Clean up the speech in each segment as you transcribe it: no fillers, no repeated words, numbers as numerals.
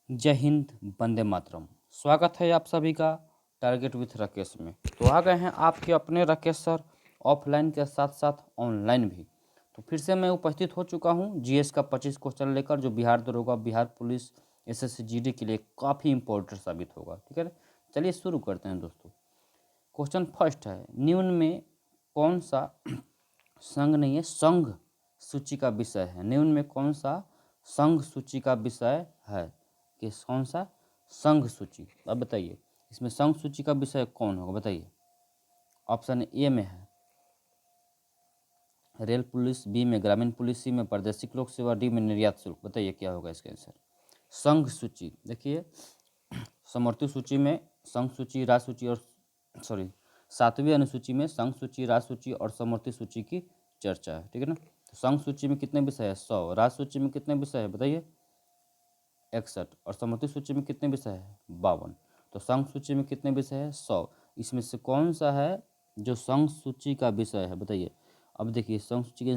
जय हिंद, वंदे मातरम। स्वागत है आप सभी का टारगेट विथ राकेश में। तो आ गए हैं आपके अपने राकेश सर, ऑफलाइन के साथ साथ ऑनलाइन भी। तो फिर से मैं उपस्थित हो चुका हूं जीएस का 25 क्वेश्चन लेकर, जो बिहार दरोगा, बिहार पुलिस, एसएससी जीडी के लिए काफ़ी इंपॉर्टेंट साबित होगा। ठीक है, चलिए शुरू करते हैं दोस्तों। क्वेश्चन फर्स्ट है, निम्न में कौन सा संघ नहीं है, संघ सूची का विषय है। निम्न में कौन सा संघ सूची का विषय है? कि कौन सा संघ सूची? अब बताइए इसमें संघ सूची का विषय कौन होगा, बताइए। ऑप्शन ए में है रेल पुलिस, बी में ग्रामीण पुलिस, सी में प्रादेशिक लोक सेवा, डी में निर्यात शुल्क। बताइए क्या होगा इसका आंसर। संघ सूची देखिए, समवर्ती सूची में संघ सूची, राज्य सूची और सॉरी 7वीं अनुसूची में संघ सूची, राज्य सूची और समवर्ती सूची की चर्चा है। ठीक है ना। तो संघ सूची में कितने विषय है? 100। राज्य सूची में कितने विषय है बताइए? 61। और समवर्ती सूची में कितने विषय है? 52। तो संघ सूची में कितने विषय है? 100। इसमें से कौन सा है जो संघ सूची का विषय है बताइए। अब देखिए संघ सूची के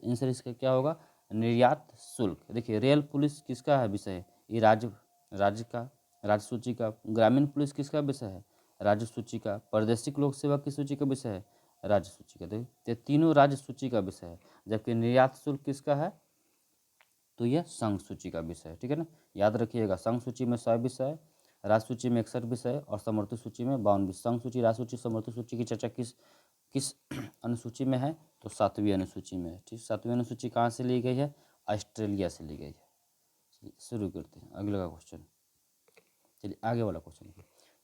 आंसर इसका क्या होगा? निर्यात शुल्क। देखिए रेल पुलिस किसका है विषय? ये राज्य का, राज्य सूची का। ग्रामीण पुलिस किसका विषय है? राज्य सूची का। प्रादेशिक लोक सेवा की सूची का विषय है? राज्य सूची का। देखिए तीनों राज्य सूची का विषय है, जबकि निर्यात शुल्क किसका है? तो यह संघ सूची का विषय है। ठीक है ना। याद रखिएगा, संघ सूची में 100 विषय, राज्य सूची में 61 विषय और समवर्ती सूची में 52 विषय। संघ सूची, राज्य सूची, समवर्ती सूची की चर्चा किस किस अनुसूची में है? तो 7वीं अनुसूची में है। ठीक, 7वीं अनुसूची कहाँ से ली गई है? ऑस्ट्रेलिया से ली गई है। शुरू करते हैं अगला क्वेश्चन। चलिए आगे वाला क्वेश्चन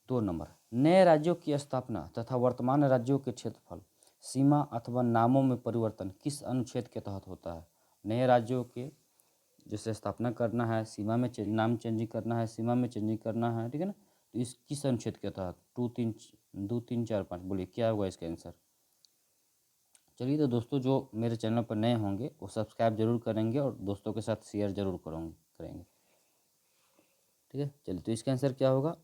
2 नंबर। नए राज्यों की स्थापना तथा वर्तमान राज्यों के क्षेत्रफल, सीमा अथवा नामों में परिवर्तन किस अनुच्छेद के तहत होता है? नए राज्यों के जैसे स्थापना करना है, सीमा में नाम चेंजिंग करना है, सीमा में चेंजिंग करना है। ठीक है ना। तो इस किस अनुच्छेद के तहत? 2, 3, 4, 5 बोलिए क्या होगा इसका आंसर। चलिए तो दोस्तों, जो मेरे चैनल पर नए होंगे वो सब्सक्राइब जरूर करेंगे और दोस्तों के साथ शेयर जरूर करेंगे। ठीक है, चलिए तो इसका आंसर क्या होगा?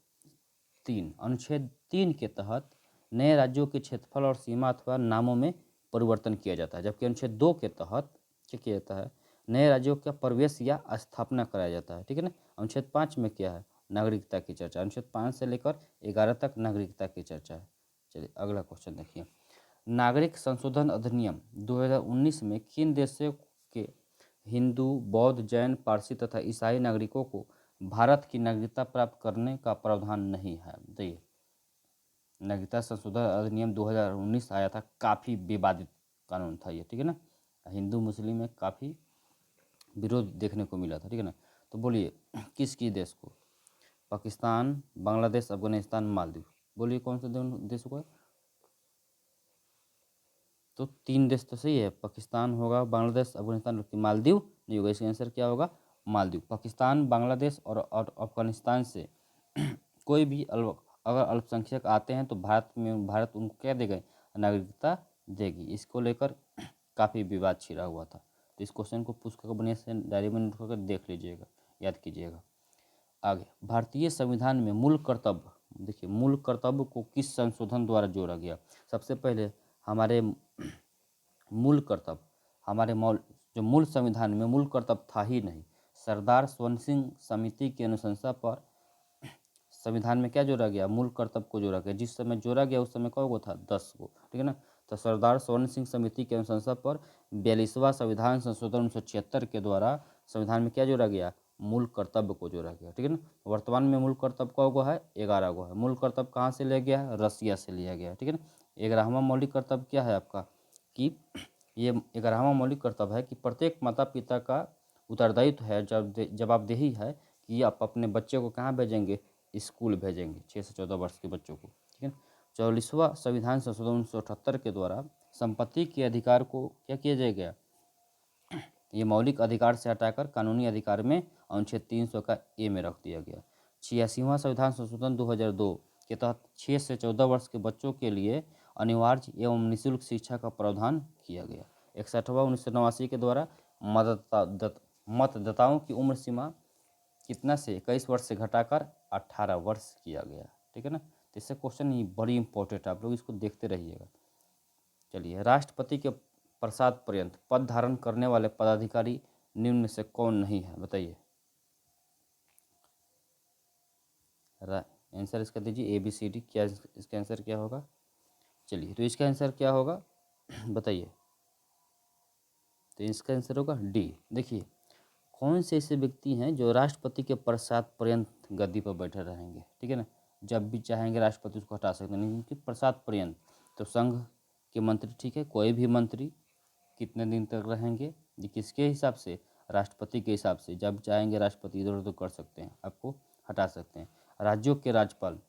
3। अनुच्छेद 3 के तहत नए राज्यों के क्षेत्रफल और सीमा अथवा नामों में परिवर्तन किया जाता है, जबकि अनुच्छेद 2 के तहत क्या किया जाता है? नए राज्यों का प्रवेश या स्थापना कराया जाता है। ठीक है ना। अनुच्छेद 5 में क्या है? नागरिकता की चर्चा। अनुच्छेद 5 से लेकर 11 तक नागरिकता की चर्चा है। चलिए अगला क्वेश्चन देखिए। नागरिक संशोधन अधिनियम 2019 में किन देशों के हिंदू, बौद्ध, जैन, पारसी तथा ईसाई नागरिकों को भारत की नागरिकता प्राप्त करने का प्रावधान नहीं है? बताइए। नागरिकता संशोधन अधिनियम 2019 आया था, काफ़ी विवादित कानून था ये। ठीक है ना। हिंदू मुस्लिम में काफ़ी विरोध देखने को मिला था। ठीक है ना। तो बोलिए किस देश को? पाकिस्तान, बांग्लादेश, अफगानिस्तान, मालदीव। बोलिए कौन से देशों को है? तो 3 देश तो सही है, पाकिस्तान होगा, बांग्लादेश, अफगानिस्तान, मालदीव नहीं होगा। इसका आंसर क्या होगा? मालदीव। पाकिस्तान, बांग्लादेश और अफगानिस्तान से कोई भी अगर अल्पसंख्यक आते हैं तो भारत उनको क्या देगा? नागरिकता देगी। इसको लेकर काफ़ी विवाद छिड़ा हुआ था। तो इस क्वेश्चन को पुस्तक बने से डायरी में नोट करके देख लीजिएगा, याद कीजिएगा। आगे, भारतीय संविधान में मूल कर्तव्य, देखिए मूल कर्तव्य को किस संशोधन द्वारा जोड़ा गया? सबसे पहले हमारे मूल कर्तव्य, हमारे जो मूल संविधान में मूल कर्तव्य था ही नहीं। सरदार स्वर्ण सिंह समिति की अनुशंसा पर संविधान में क्या जोड़ा गया? मूल कर्तव्य को जोड़ा गया। जिस समय जोड़ा गया उस समय कौ गो था? 10 गो। ठीक है ना। तो सरदार स्वर्ण सिंह समिति की अनुशंसा पर 42वां संविधान संशोधन 1976 के द्वारा संविधान में क्या जोड़ा गया? मूल कर्तव्य को जोड़ा गया। ठीक है ना। वर्तमान में मूल कर्तव्य कौ गो है? 11 गो है। मूल कर्तव्य कहाँ से लिया गया है? रसिया से लिया गया है। ठीक है ना। 11वां मौलिक कर्तव्य क्या है आपका? कि ये 11वां मौलिक कर्तव्य है कि प्रत्येक माता पिता का उत्तरदायित्व है, जवाबदेही है कि आप अपने बच्चे को कहाँ भेजेंगे? स्कूल भेजेंगे, 6 से 14 वर्ष के बच्चों को। ठीक है। 44वां संविधान संशोधन 1978 के द्वारा संपत्ति के अधिकार को क्या किया जाएगा? ये मौलिक अधिकार से हटाकर कानूनी अधिकार में अनुच्छेद 300 का ए में रख दिया गया। 86वां संविधान संशोधन 2002 के तहत 6 से 14 वर्ष के बच्चों के लिए अनिवार्य एवं निःशुल्क शिक्षा का प्रावधान किया गया। 61वां 1989 के द्वारा मतदाताओं की उम्र सीमा कितना से 21 वर्ष से घटाकर 18 वर्ष किया गया। ठीक है ना। तो इससे क्वेश्चन ही बड़ी इंपॉर्टेंट है, आप लोग इसको देखते रहिएगा। चलिए, राष्ट्रपति के प्रसाद पर्यंत पद धारण करने वाले पदाधिकारी निम्न में से कौन नहीं है? बताइए। आंसर इसका दीजिए ABCD। क्या इसका आंसर क्या होगा? चलिए, तो इसका आंसर क्या होगा बताइए। तो इसका आंसर होगा डी। देखिए, कौन से ऐसे व्यक्ति हैं जो राष्ट्रपति के प्रसाद पर्यंत गद्दी पर बैठे रहेंगे? ठीक है ना, जब भी चाहेंगे राष्ट्रपति उसको हटा सकते हैं, नहीं उनकी प्रसाद पर्यंत। तो संघ के मंत्री, ठीक है, कोई भी मंत्री कितने दिन तक रहेंगे? ये किसके हिसाब से? राष्ट्रपति के हिसाब से। जब चाहेंगे राष्ट्रपति इधर उधर कर सकते हैं, आपको हटा सकते हैं। राज्यों के राज्यपाल,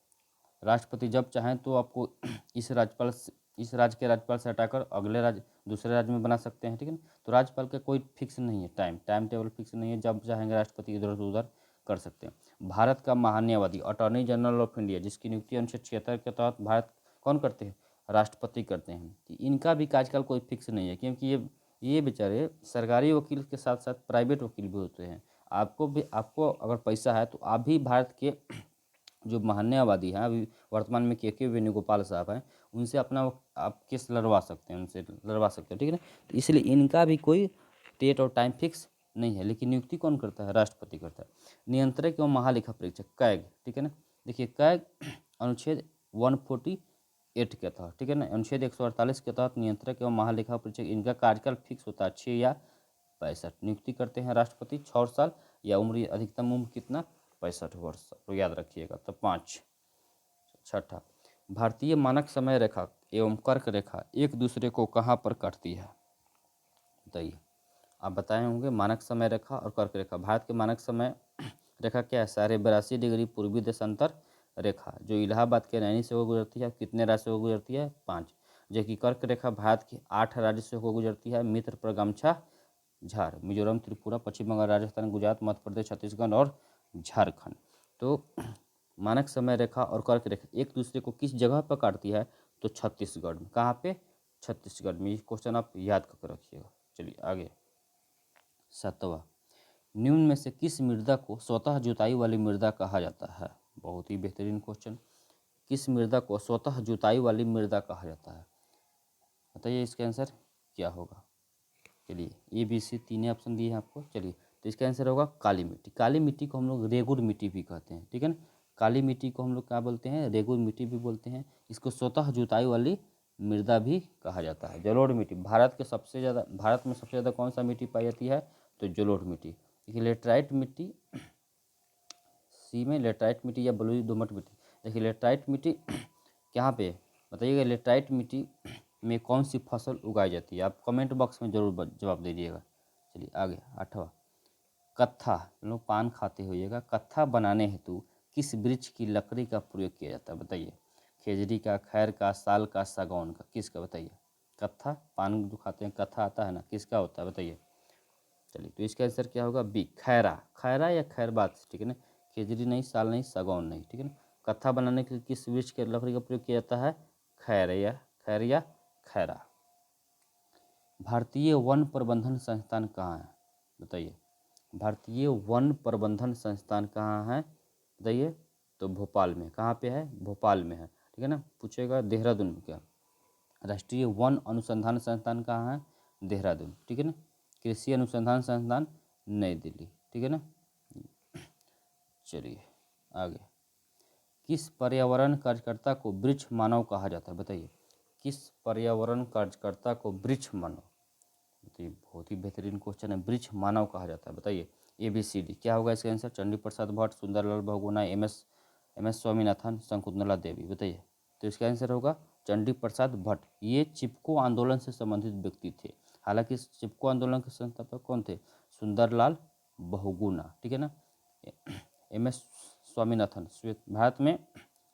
राष्ट्रपति जब चाहें तो आपको इस राज्य के राज्यपाल से हटाकर अगले राज्य दूसरे राज्य में बना सकते हैं। ठीक है ना, तो राज्यपाल का कोई फिक्स नहीं है, टाइम टेबल फिक्स नहीं है, जब चाहेंगे राष्ट्रपति इधर से उधर कर सकते हैं। भारत का महान्यायवादी अटॉर्नी जनरल ऑफ इंडिया, जिसकी नियुक्ति अनुच्छेद 76 के तहत भारत कौन करते हैं? राष्ट्रपति करते हैं। कि इनका भी आजकल कोई फिक्स नहीं है, क्योंकि ये बेचारे सरकारी वकील के साथ साथ प्राइवेट वकील भी होते हैं। आपको अगर पैसा है तो आप भी भारत के जो महान्यायवादी हैं, अभी वर्तमान में के वेणुगोपाल साहब हैं, उनसे अपना आप केस लड़वा सकते हैं, उनसे लड़वा सकते हैं। ठीक है ना, तो इसलिए इनका भी कोई डेट और टाइम फिक्स नहीं है, लेकिन नियुक्ति कौन करता है? राष्ट्रपति करता है। नियंत्रक एवं महालेखा परीक्षक कैग, ठीक है ना, देखिए कैग अनुच्छेद 148 के तहत, ठीक है ना, अनुच्छेद 148 के तहत नियंत्रक एवं महालेखा परीक्षक, इनका कार्यकाल फिक्स होता है 6 या 65। नियुक्ति करते हैं राष्ट्रपति 6 साल, या उम्र अधिकतम उम्र कितना? 65 वर्ष, तो याद रखिएगा। तो 5। छठा, भारतीय मानक समय रेखा एवं कर्क रेखा एक दूसरे को कहाँ पर काटती है? बताइए। आप बताए होंगे मानक समय रेखा और कर्क रेखा। भारत के मानक समय रेखा क्या है? 82.5 पूर्वी देशांतर रेखा, जो इलाहाबाद के नैनी से होकर गुजरती है। कितने राज्य से होकर गुजरती है? 5। जबकि कर्क रेखा भारत के 8 राज्य से होकर गुजरती है। मित्र पर गमछा झार, मिजोरम, त्रिपुरा, पश्चिम बंगाल, राजस्थान, गुजरात, मध्य प्रदेश, छत्तीसगढ़ और झारखंड। तो मानक समय रेखा और कर्क रेखा एक दूसरे को किस जगह पर काटती है? तो छत्तीसगढ़ में। कहाँ पे? छत्तीसगढ़ में। ये क्वेश्चन आप याद करके रखिएगा। चलिए आगे। 7वां, निम्न में से किस मृदा को स्वतः जुताई वाली मृदा कहा जाता है? बहुत ही बेहतरीन क्वेश्चन। किस मृदा को स्वतः जुताई वाली मृदा कहा जाता है? बताइए इसका आंसर क्या होगा। चलिए ABC तीन ऑप्शन दिए हैं आपको। चलिए, तो इसका आंसर होगा काली मिट्टी। काली मिट्टी को हम लोग रेगुर मिट्टी भी कहते हैं। ठीक है ना, काली मिट्टी को हम लोग क्या बोलते हैं? रेगुर मिट्टी भी बोलते हैं। इसको स्वतः जुताई वाली मृदा भी कहा जाता है। जलोढ़ मिट्टी, भारत में सबसे ज़्यादा कौन सा मिट्टी पाई जाती है? तो जलोढ़ मिट्टी। देखिए लेटराइट मिट्टी, सी में लेटराइट मिट्टी या बलुई दोमट मिट्टी। देखिए लेटराइट मिट्टी कहाँ पे? बताइएगा, लेटराइट मिट्टी में कौन सी फसल उगाई जाती है? आप कमेंट बॉक्स में जरूर जवाब दीजिएगा। चलिए आगे। 8वां, कत्था, लोग पान खाते होइएगा, कत्था बनाने हेतु किस वृक्ष की लकड़ी का प्रयोग किया जाता है? बताइए। खेजड़ी का, खैर का, साल का, सागौन का, किसका? बताइए। कत्था, पान जो खाते हैं कत्था आता है ना, किसका होता है? बताइए। चलिए, तो इसका आंसर क्या होगा? बी, खैरा। खैरा या खैरबात, ठीक है ना, खेजड़ी नहीं, साल नहीं, सागौन नहीं। ठीक है ना, कत्था बनाने के लिए किस वृक्ष के लकड़ी का प्रयोग किया जाता है? खैर या खैरा। भारतीय वन प्रबंधन संस्थान कहाँ है? बताइए। भारतीय वन प्रबंधन संस्थान कहाँ है? बताइए। तो भोपाल में। कहाँ पे है? भोपाल में है। ठीक है ना, पूछेगा देहरादून में क्या? राष्ट्रीय वन अनुसंधान संस्थान कहाँ है? देहरादून। ठीक है ना, कृषि अनुसंधान संस्थान नई दिल्ली। ठीक है ना। चलिए आगे। किस पर्यावरण कार्यकर्ता को वृक्ष मानव कहा जाता है? बताइए। किस पर्यावरण कार्यकर्ता को वृक्ष मानव? बताइए, बहुत ही बेहतरीन क्वेश्चन है। वृक्ष मानव कहा जाता है, बताइए। ABCD क्या होगा इसका answer? Chandi Prasad Bhatt, Sundarlal Bahuguna, M S Swaminathan, Shakuntala Devi. बताइए। तो इसका आंसर होगा चंडी प्रसाद भट्ट। ये चिपको आंदोलन से संबंधित व्यक्ति थे। हालांकि इस चिपको आंदोलन के संस्थापक कौन थे? सुंदरलाल बहुगुणा। ठीक है ना। MS स्वामीनाथन। भारत में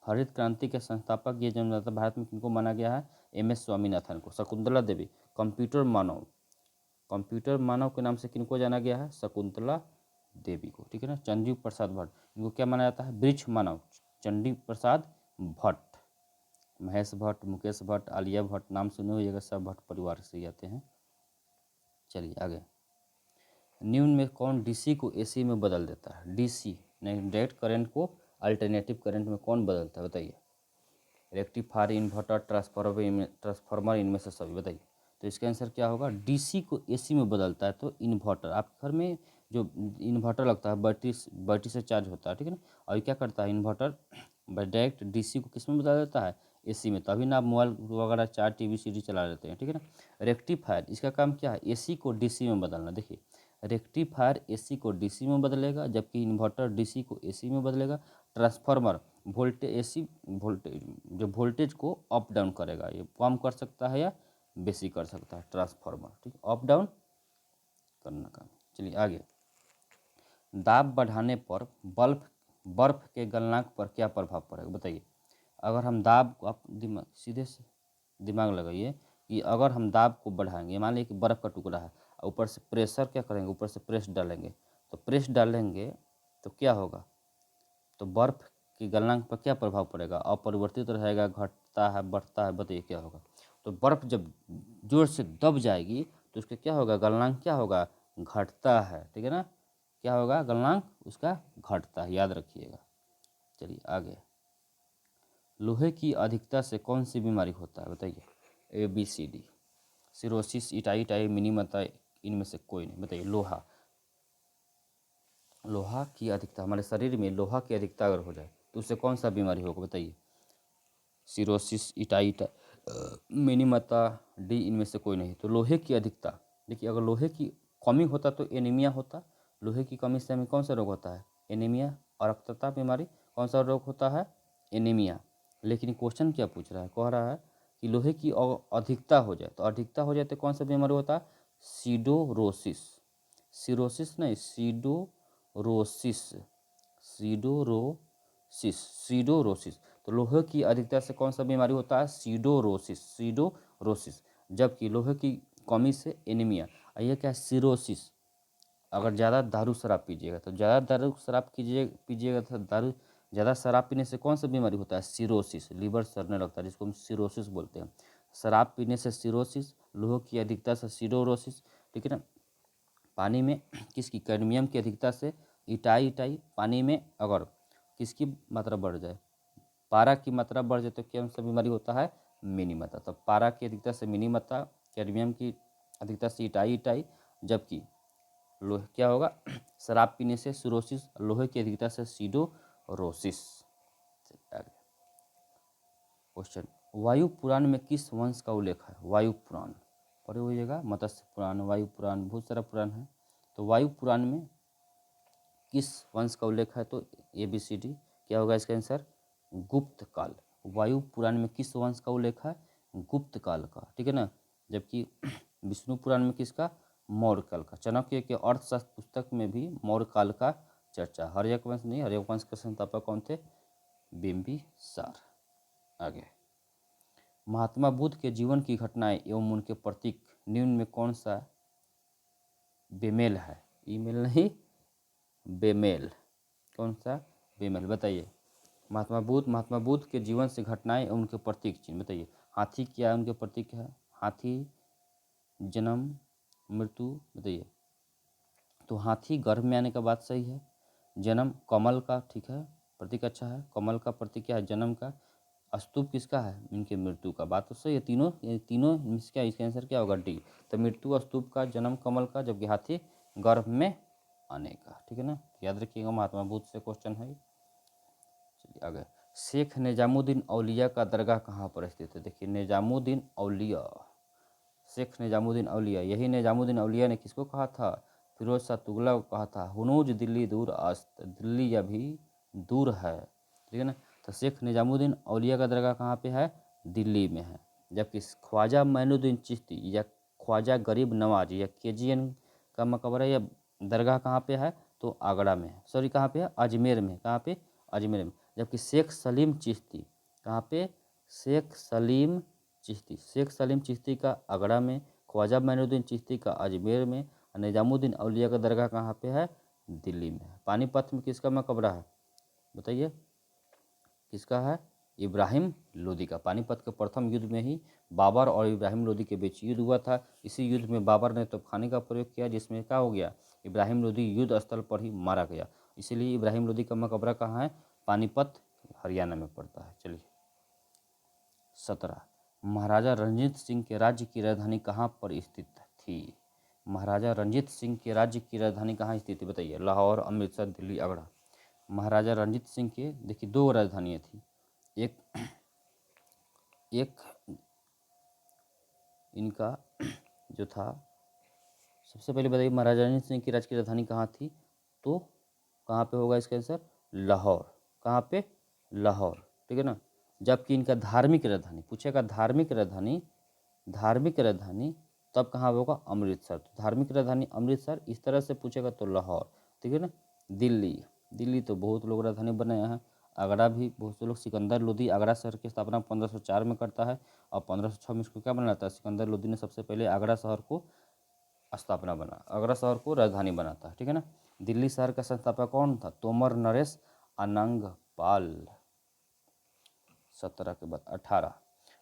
हरित क्रांति के संस्थापक ये जन्मदाता भारत में किनको माना गया है? MS स्वामीनाथन को। शकुंतला देवी, कंप्यूटर मानव के नाम से किनको जाना गया है? शकुंतला देवी को। ठीक है ना। चंडी प्रसाद भट्ट, इनको क्या माना जाता है? वृक्ष मानव। चंडी प्रसाद भट्ट, महेश भट्ट, मुकेश भट्ट, आलिया भट्ट, नाम सुने होइएगा, सब भट्ट परिवार से ही आते हैं। चलिए आगे। निम्न में कौन DC को AC में बदल देता है? DC नहीं, डायरेक्ट करंट को अल्टरनेटिव करंट में कौन बदलता है? बताइए। रेक्टिफायर, इन्वर्टर, ट्रांसफार्मर, इनमें से सभी। बताइए। तो इसका आंसर क्या होगा? DC को AC में बदलता है तो इन्वर्टर। आप घर में जो इन्वर्टर लगता है बैटरी से चार्ज होता है, ठीक है ना। और ये क्या करता है इन्वर्टर, डायरेक्ट डीसी को किस में बदल देता है, एसी में। तभी ना आप मोबाइल वगैरह चार्ज टीवी सीडी चला लेते हैं, ठीक है ना। रेक्टिफायर, इसका काम क्या है, एसी को डीसी में बदलना। देखिए रेक्टिफायर एसी को डीसी में बदलेगा, जबकि इन्वर्टर डीसी को एसी में बदलेगा। ट्रांसफार्मर वोल्टेज एसी वोल्टेज जो वोल्टेज को अप डाउन करेगा, ये कम कर सकता है या बेसी कर सकता है ट्रांसफार्मर, ठीक, अप डाउन करना काम। चलिए आगे, दाब बढ़ाने पर बर्फ के गलनांक पर क्या प्रभाव पड़ेगा, बताइए। अगर हम दाब को, आप दिमाग सीधे से दिमाग लगाइए कि अगर हम दाब को बढ़ाएंगे, मान लीजिए कि बर्फ़ का टुकड़ा है, ऊपर से प्रेशर क्या करेंगे, ऊपर से प्रेस डालेंगे, तो प्रेस डालेंगे तो क्या होगा, तो बर्फ़ की गलनांक पर क्या प्रभाव पड़ेगा, अपरिवर्तित रहेगा, घटता है, बढ़ता है, बताइए क्या होगा। तो बर्फ़ जब जोर से दब जाएगी तो उसका क्या होगा, गलनांक क्या होगा, घटता है, ठीक है ना। क्या होगा, गलनांक उसका घटता है, याद रखिएगा। चलिए आगे, लोहे की अधिकता से कौन सी बीमारी होता है, बताइए। ABCD, सिरोसिस, इटाई मिनीमता, इनमें से कोई नहीं, बताइए। लोहा की अधिकता, हमारे शरीर में लोहा की अधिकता अगर हो जाए तो उससे कौन सा बीमारी होगा, बताइए। सिरोसिस, इटाई मिनीमता, डी, इनमें से कोई नहीं। तो लोहे की अधिकता, देखिए अगर लोहे की कमी होता तो एनीमिया होता। लोहे की कमी से हमें कौन सा रोग होता है, एनीमिया। और रक्तता बीमारी, कौन सा रोग होता है, एनीमिया। लेकिन क्वेश्चन क्या पूछ रहा है, कह रहा है कि लोहे की अधिकता हो जाए, तो अधिकता हो जाए तो कौन सा बीमारी होता है, सीडोरोसिस। सिरोसिस नहीं, सीडोरोसिस, सीडोरोसिस। तो लोहे की अधिकता से कौन सा बीमारी होता है, सीडोरोसिस। जबकि लोहे की कमी से एनीमिया। ये क्या है, सिरोसिस। अगर ज़्यादा दारू शराब पीजिएगा, तो ज़्यादा दारू शराब पीजिएगा तो दारू ज़्यादा शराब पीने से कौन सा बीमारी होता है, सिरोसिस, लीवर सड़ने लगता है, जिसको हम सिरोसिस बोलते हैं। शराब पीने से सिरोसिस, लोहे की अधिकता से सिडोरोसिस, ठीक है ना। पानी में किसकी, कैडमियम की अधिकता से इटाई। पानी में अगर किसकी मात्रा बढ़ जाए, पारा की मात्रा बढ़ जाए तो कौन सा बीमारी होता है, मिनीमता। तो पारा की अधिकता से मिनीमता, कैडमियम की अधिकता से इटाई। जबकि लोहे क्या होगा, शराब पीने से सिरोसिस, लोहे की अधिकता से सीडोरोसिस। क्वेश्चन, वायु पुराण में किस वंश का उल्लेख है, वायु पुराण पढ़े होइएगा, मत्स्य पुराण, वायु पुराण, बहुत सारा पुराण है। तो वायु पुराण में किस वंश का उल्लेख है, तो ABCD क्या होगा इसका आंसर, गुप्त काल। वायु पुराण में किस वंश का उल्लेख है, गुप्त काल का, ठीक है ना। जबकि विष्णु पुराण में किसका, मौर्य काल का। चाणक्य के अर्थशास्त्र पुस्तक में भी मौर्य काल का चर्चा। हर्यक वंश नहीं, हर्यक वंश के संस्थापक कौन थे, बिंबिसार। आगे, महात्मा बुद्ध के जीवन की घटनाएं एवं उनके प्रतीक निम्न में कौन सा बेमेल है, ईमेल नहीं, बेमेल, कौन सा बेमेल, बताइए। महात्मा बुद्ध के जीवन से घटनाएं एवं उनके प्रतीक चिन्ह, बताइए। हाथी क्या है, उनके प्रतीक है, हाथी, जन्म, मृत्यु, बताइए। तो हाथी गर्भ में आने का बात सही है। जन्म कमल का, ठीक है, प्रतीक अच्छा है। कमल का प्रतीक क्या है, जन्म का। स्तूप किसका है, इनके मृत्यु का, बात तो सही है। तीनों क्या, इसका आंसर क्या होगा, डी। तो मृत्यु स्तूप का, जन्म कमल का, जबकि हाथी गर्भ में आने का, ठीक है ना। याद रखिएगा, महात्मा बुद्ध से क्वेश्चन है। चलिए आगे, शेख निजामुद्दीन औलिया का दरगाह कहाँ पर स्थित है, देखिए निजामुद्दीन औलिया, शेख निजामुद्दीन औलिया, यही निजामुद्दीन औलिया ने किसको कहा था, फिरोज शाह तुगलक को कहा था, हुनूज दिल्ली दूर आस्त, दिल्ली अभी दूर है, ठीक है ना। तो शेख निजामुद्दीन औलिया का दरगाह कहाँ पे है, दिल्ली में है। जबकि ख्वाजा मोइनुद्दीन चिश्ती या ख्वाजा गरीब नवाज या KGN का मकबरा या दरगाह कहाँ पे है, तो आगरा में है, सॉरी कहाँ पे है, अजमेर में, कहाँ पे, अजमेर में। जबकि शेख सलीम चिश्ती कहाँ पे, शेख सलीम चिश्ती का आगरा में, ख्वाजा मोइनुद्दीन चिश्ती का अजमेर में, और निजामुद्दीन औलिया का दरगाह कहाँ पे है, दिल्ली में है। पानीपत में किसका मकबरा है, बताइए, किसका है, इब्राहिम लोदी का। पानीपत के प्रथम युद्ध में ही बाबर और इब्राहिम लोदी के बीच युद्ध हुआ था। इसी युद्ध में बाबर ने तोपखाने का प्रयोग किया, जिसमें क्या हो गया, इब्राहिम लोदी युद्ध स्थल पर ही मारा गया। इसीलिए इब्राहिम लोदी का मकबरा कहाँ है, पानीपत, हरियाणा में पड़ता है। चलिए 17, महाराजा रणजीत सिंह के राज्य की राजधानी कहाँ पर स्थित थी, महाराजा रंजीत सिंह के राज्य की राजधानी कहाँ स्थित थी बताइए? लाहौर, अमृतसर, दिल्ली, आगरा। महाराजा रंजीत सिंह के देखिए दो राजधानियाँ थी, एक एक इनका जो था, सबसे पहले बताइए महाराजा रंजीत सिंह की राज्य की राजधानी कहाँ थी? तो कहाँ पे होगा इसका आंसर? लाहौर। कहाँ पे? लाहौर, ठीक है ना। जबकि इनका धार्मिक राजधानी पूछेगा, धार्मिक राजधानी तब कहाँ होगा? अमृतसर। तो धार्मिक राजधानी अमृतसर, इस तरह से पूछेगा तो लाहौर, ठीक है ना। दिल्ली तो बहुत लोग राजधानी बनाए हैं। आगरा भी बहुत से लोग, सिकंदर लोदी आगरा शहर की स्थापना 1504 में करता है और 1506 में इसको क्या बनाता है? सिकंदर लोदी ने सबसे पहले आगरा शहर को आगरा शहर को राजधानी बनाता है, ठीक है ना। दिल्ली शहर का संस्थापक कौन था? तोमर नरेश अनंगपाल। 17 के बाद 18,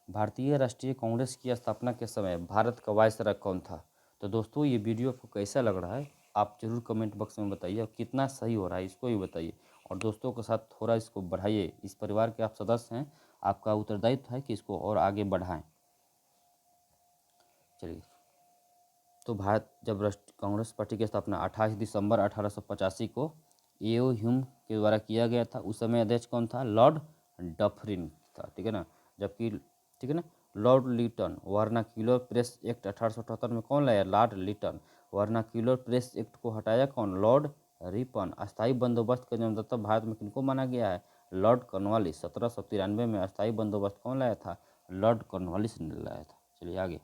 भारतीय राष्ट्रीय कांग्रेस की स्थापना के समय भारत का वायसराय कौन था? तो दोस्तों ये वीडियो आपको कैसा लग रहा है आप जरूर कमेंट बॉक्स में बताइए, और कितना सही हो रहा है इसको भी बताइए, और दोस्तों के साथ थोड़ा इसको बढ़ाइए। इस परिवार के आप सदस्य हैं, आपका उत्तरदायित्व है कि इसको और आगे बढ़ाएं। चलिए, तो भारत जब राष्ट्रीय कांग्रेस पार्टी की स्थापना 28 दिसंबर 1885 को एओ ह्यूम के द्वारा किया गया था। उस समय अध्यक्ष कौन था? लॉर्ड डफरिन था, ठीक है ना। जबकि, ठीक है ना, Lord Lytton vernacular press act 1878 में कौन लाया? Lord Lytton. Vernacular press act को हटाया कौन? Lord Ripon. अस्थायी बंदोबस्त का जन्मदाता भारत में किनको माना गया है? Lord Cornwallis. 1793 में अस्थायी बंदोबस्त कौन लाया था? लॉर्ड कॉर्नवालिस ने लाया था। चलिए आगे।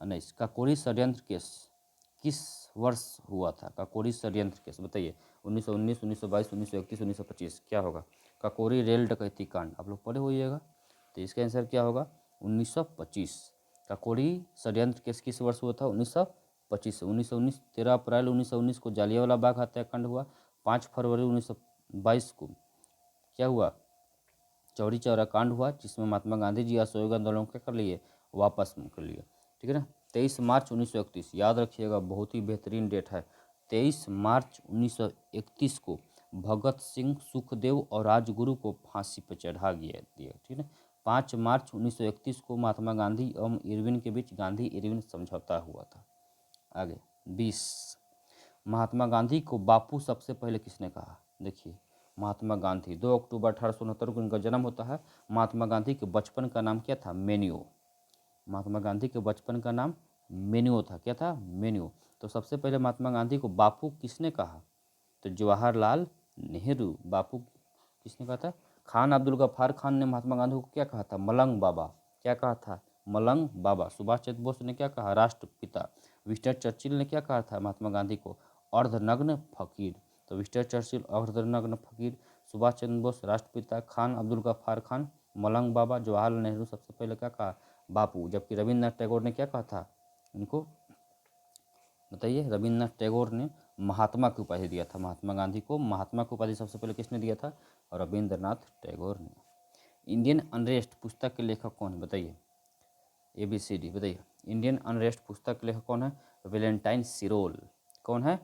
19, काकोरी षड्यंत्र केस किस वर्ष हुआ था? काकोरी षड्यंत्र केस बताइए? 1919, 1922, 1931, 1925। क्या होगा? काकोरी रेल डकैती कांड आप लोग पढ़े होइएगा, तो इसका आंसर क्या होगा? 1925। काकोरी षड्यंत्र केस किस वर्ष हुआ था? 1925 से 1919। 13 अप्रैल 1919 को जालियांवाला बाग हत्याकांड हुआ। 5 फरवरी 1922 को क्या हुआ? चौरी चौरा कांड हुआ, जिसमें महात्मा गांधी जी असहयोग आंदोलन क्या कर लिए? वापस कर लिए, ठीक है ना। 23 मार्च 1931, याद रखिएगा, बहुत ही बेहतरीन डेट है। 23 मार्च 1931 को भगत सिंह, सुखदेव और राजगुरु को फांसी पर चढ़ा दिया, ठीक है। 5 मार्च 1931 को महात्मा गांधी एवं इरविन के बीच गांधी इरविन समझौता हुआ था। आगे 20, महात्मा गांधी को बापू सबसे पहले किसने कहा? देखिए, महात्मा गांधी 2 अक्टूबर 1869 को इनका जन्म होता है। महात्मा गांधी के बचपन का नाम क्या था? मेन्यू। महात्मा गांधी के बचपन का नाम मेन्यू था। क्या था? मेन्यू। तो सबसे पहले महात्मा गांधी को बापू किसने कहा? तो जवाहरलाल नेहरू। बापू किसने कहा था? खान अब्दुल गफ्फार खान ने महात्मा गांधी को क्या कहा था? मलंग बाबा। क्या कहा था? मलंग बाबा। सुभाष चंद्र बोस ने क्या कहा? राष्ट्रपिता। विंस्टन चर्चिल ने क्या कहा था महात्मा गांधी को? अर्धनग्न फकीर। तो विंस्टन चर्चिल अर्धनग्न फकीर, सुभाष चंद्र बोस राष्ट्रपिता, खान अब्दुल गफ्फार खान मलंग बाबा, जवाहरलाल नेहरू सबसे पहले क्या कहा? बापू। जबकि रविन्द्रनाथ टैगोर ने क्या कहा था इनको? बताइए। रविन्द्रनाथ टैगोर ने महात्मा की उपाधि दिया था। महात्मा गांधी को महात्मा की उपाधि सबसे पहले किसने दिया था? रविन्द्रनाथ टैगोर ने। इंडियन अनरेस्ट पुस्तक के लेखक कौन है? बताइए, ABCD बताइए। इंडियन अनरेस्ट पुस्तक के लेखक कौन है? वेलेंटाइन सिरोल। कौन है?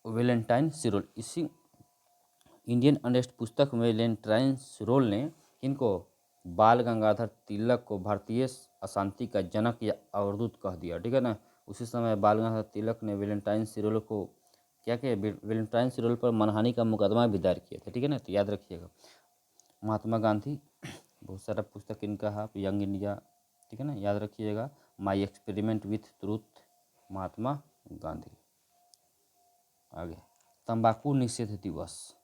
वेलेंटाइन सिरोल। इसी इंडियन अनरेस्ट पुस्तक में वेलेंटाइन सिरोल ने किनको? बाल गंगाधर तिलक को भारतीय अशांति का जनक या अवधूत कह दिया, ठीक है ना। उसी समय बाल गंगाधर तिलक ने वेलेंटाइन सिरोल को क्या किया? वेलेंटाइन सिरोल पर मानहानि का मुकदमा भी दायर किया था, ठीक है ना। तो याद रखिएगा, महात्मा गांधी, बहुत सारा पुस्तक इनका है, यंग इंडिया, ठीक है ना, याद रखिएगा। My experiment with truth, Mahatma Gandhi. आगे, तंबाकू निषेध दिवस,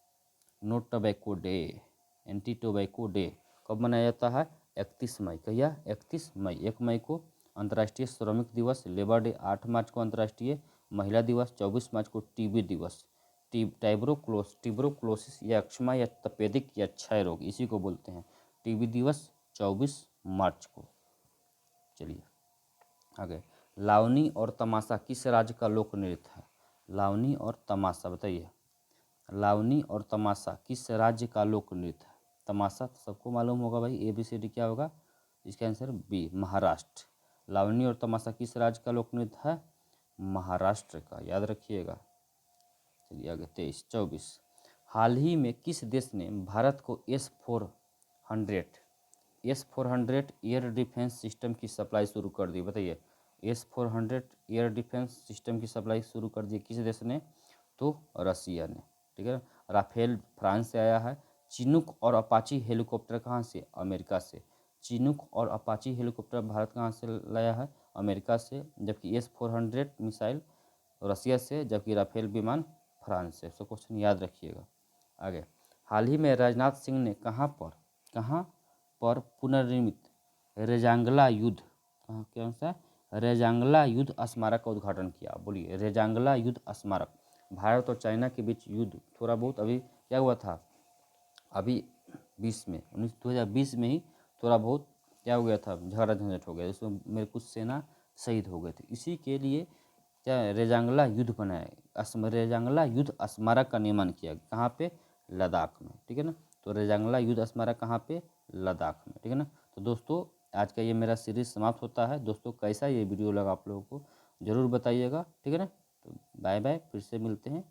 no tobacco day, anti tobacco day कब मनाया जाता है? 31 मई। कहिया? 31 मई। 1 मई को अंतर्राष्ट्रीय श्रमिक दिवस, लेबर डे। 8 मार्च को अंतर्राष्ट्रीय महिला दिवस। 24 मार्च को टीबी दिवस। ट्यूबरोक्लोसिस या अक्षमा या तपेदिक या क्षय रोग, इसी को बोलते हैं। टीबी दिवस 24 मार्च को। चलिए आगे, लावनी और तमाशा किस राज्य का लोक नृत्य है? लावनी और तमाशा बताइए। लावनी और तमाशा किस राज्य का लोक नृत्य है? तमाशा तो सबको मालूम होगा भाई, ABCD क्या होगा? इसका आंसर B, महाराष्ट्र। लावनी और तमाशा किस राज्य का लोक नृत्य है? महाराष्ट्र का, याद रखिएगा। चलिए आगे 23, 24, हाल ही में किस देश ने भारत को S-400 एयर डिफेंस सिस्टम की सप्लाई शुरू कर दी? बताइए। S-400 एयर डिफेंस सिस्टम की सप्लाई शुरू कर दी किस देश ने, तो रसिया ने। ठीक है, राफेल फ्रांस से आया है। चिनूक और अपाची हेलीकॉप्टर कहाँ से, अमेरिका से। चिनूक और अपाची हेलीकॉप्टर भारत कहाँ से लाया है, अमेरिका से। जबकि S-400 मिसाइल रसिया से, जबकि राफेल विमान फ्रांस से। सब क्वेश्चन याद रखिएगा। आगे, हाल ही में राजनाथ सिंह ने कहाँ पर पुनर्निर्मित रेजांगला युद्ध, कहाँ कौन सा, रेजांगला युद्ध स्मारक का उद्घाटन किया। बोलिए, रेजांगला युद्ध स्मारक। भारत और चाइना के बीच युद्ध थोड़ा बहुत अभी क्या हुआ था, अभी 2020 में ही थोड़ा बहुत क्या हो गया था, झगड़ा झंझट हो गया, जिसमें मेरे कुछ सेना शहीद हो गए थे। इसी के लिए क्या रेजांगला युद्ध बनाया, रेजांगला युद्ध स्मारक का निर्माण किया। कहाँ पे, लद्दाख में। ठीक है ना, तो रेजांगला युद्ध स्मारक कहाँ पे, लद्दाख में। ठीक है ना। तो दोस्तों, आज का ये मेरा सीरीज समाप्त होता है। दोस्तों, कैसा ये वीडियो लगा आप लोगों को ज़रूर बताइएगा। ठीक है ना। तो बाय बाय, फिर से मिलते हैं।